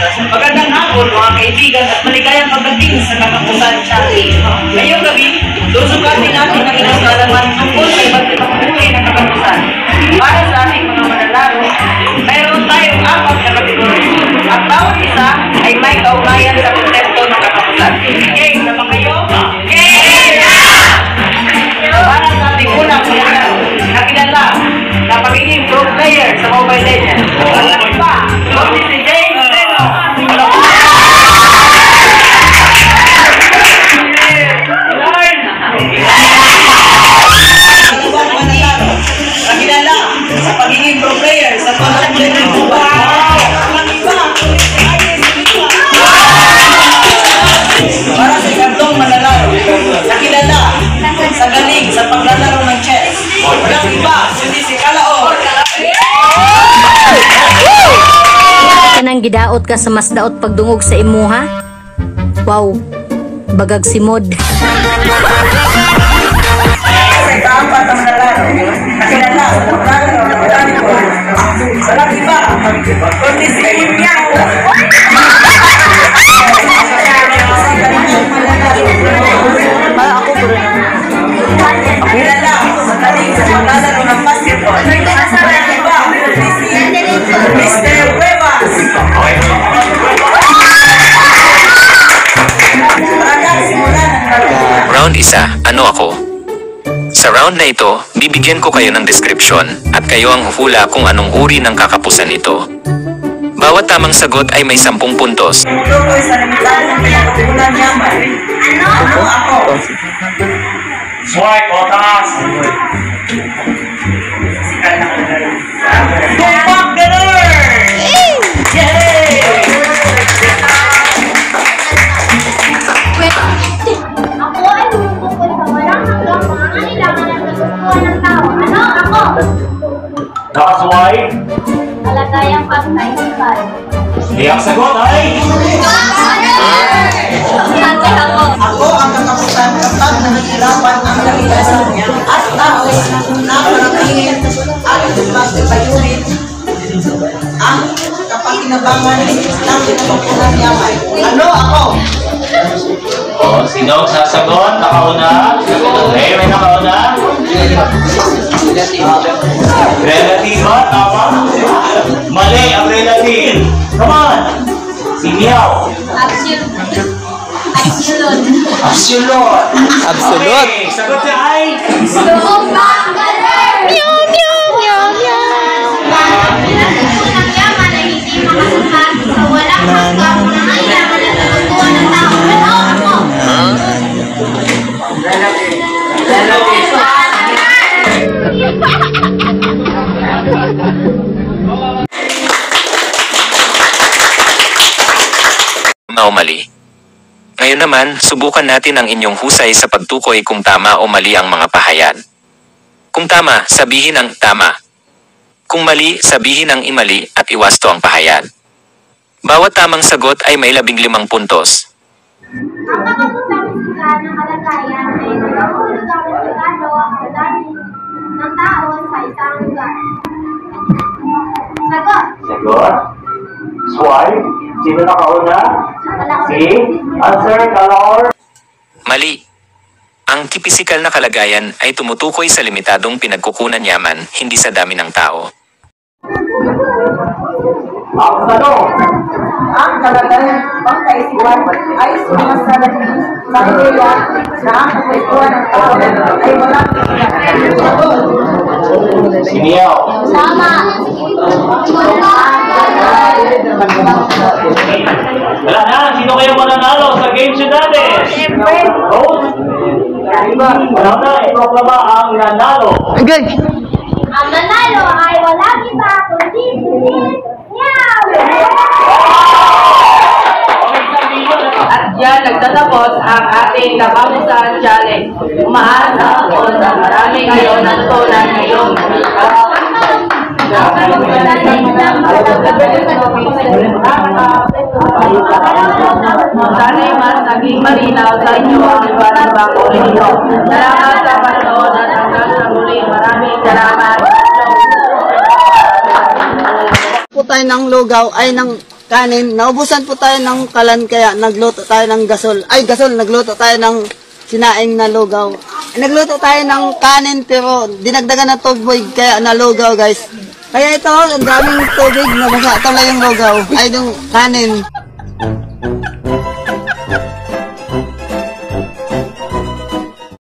Magandang hapon mga kaibigan at maligayang pagdating sa katapusan challenge. Ngayong gabi, susukatin natin ang ilang kaalaman tungkol sa iba't ibang uri ng katapusan. Para sa ating mga manlalaro, mayroon tayong 4 na kategorya at bawat isa ay may kaugnayan sa konsepto ng katapusan. Game na ba kayo? Game na! Para sa ating unang manlalaro, nakilala na pagiging pro player sa Mobile Legends. At pa, si James Reno. Nakilala sa pagiging pro player sa Mobile para sa ikatong manlalaro, nakilala sa galing sa paglalaro ng chess. Walang iba, kundi si Kalaor. Kanang gidaot ka sa mas daot pagdungog sa imuha? Wow, bagag si Mod. Sa ikaapat ang manlalaro, nakilala sa paglalaro ng botaniko. Walang iba, kundi si Miao. Nakilala sa galing sa paglalaro ng basketball. Walang iba, kundi si Mr. Cuevas. Round 1, ano ako? Sa round na ito, bibigyan ko kayo ng description at kayo ang huhula kung anong uri ng kakapusan ito. Bawat tamang sagot ay may 10 puntos. Tumutukoy sa limitado ng pinakapunan yaman. Ano ako? Swipe o taas. Tumpak ganun! Yay! Ako ay tumutukoy sa walang hanggang mga kailangan ng natutuhan ng tao. Ano? Ako! Nakaswipe. Malagayang pagkaisipan. Hindi ang sagot ay... Ako ang katapusan kapag nahihirapan ang dalilasan at tao na paratingin at pagpapayunin ang kapakinabangan ng pinakapunan yaman. Ano ako? O, sino ang sasagot? Nakauna? Okay, may nakauna? Relative ba? Tama? Mali ang relative. Come on! Si Miao. Absolute. Absolute. Absolute. Okay, sagot niya ay... Tumpak ganun! Meow, meow, meow, meow. Pinakapunang yaman ay hindi makasukat sa walang hanggang mga kailangan ng natutuhan ng tao. Ano? Ako! Mali. Ngayon naman, subukan natin ang inyong husay sa pagtukoy kung tama o mali ang mga pahayag. Kung tama, sabihin ang tama. Kung mali, sabihin ang imali at iwasto ang pahayag. Bawat tamang sagot ay may 15 puntos. Ang kakapusan sila ng kalagayan ay nagkakahulugan ng regalo ang kadami ng tao sa isang lugar. Sagot! Sagot. Swipe. Sino nakauna? Si answer, Kalaor. Mali. Ang kipisikal na kalagayan ay tumutukoy sa limitadong pinagkukunan yaman, hindi sa dami ng tao. Ang tanong. Ang kalagayan pang kaisipan ay sumasalamin sa ideya na ang kapunan ng tao ay walang sagot. Si Miao. Tama! Wala na. Sino kayo mananalo sa game show natin? Siyempre! Rose? Wala na. Iproklama ang nanalo. Ang nanalo ay walang iba kundi si Meow! At diyan nagtatapos ang ating kapamusan challenge. Umaasa ako na marami kayo natutunan ngayong sana'y mas naging malinaw sa inyo ang iba't ibang uri nito. Salamat sa panonood at hanggang sa muli. Maraming salamat. Po tayo ng lugaw ay ng kanin. Naubusan po tayo ng kalan kaya nagluto tayo ng gasol. Ay, gasol, nagluto tayo ng sinaing na lugaw. Nagluto tayo ng kanin pero dinagdagan ng tubig kaya nalugaw guys. Kaya ito, ang daming tubig na basa. Ito lang yung lugaw. Ay, yung kanin.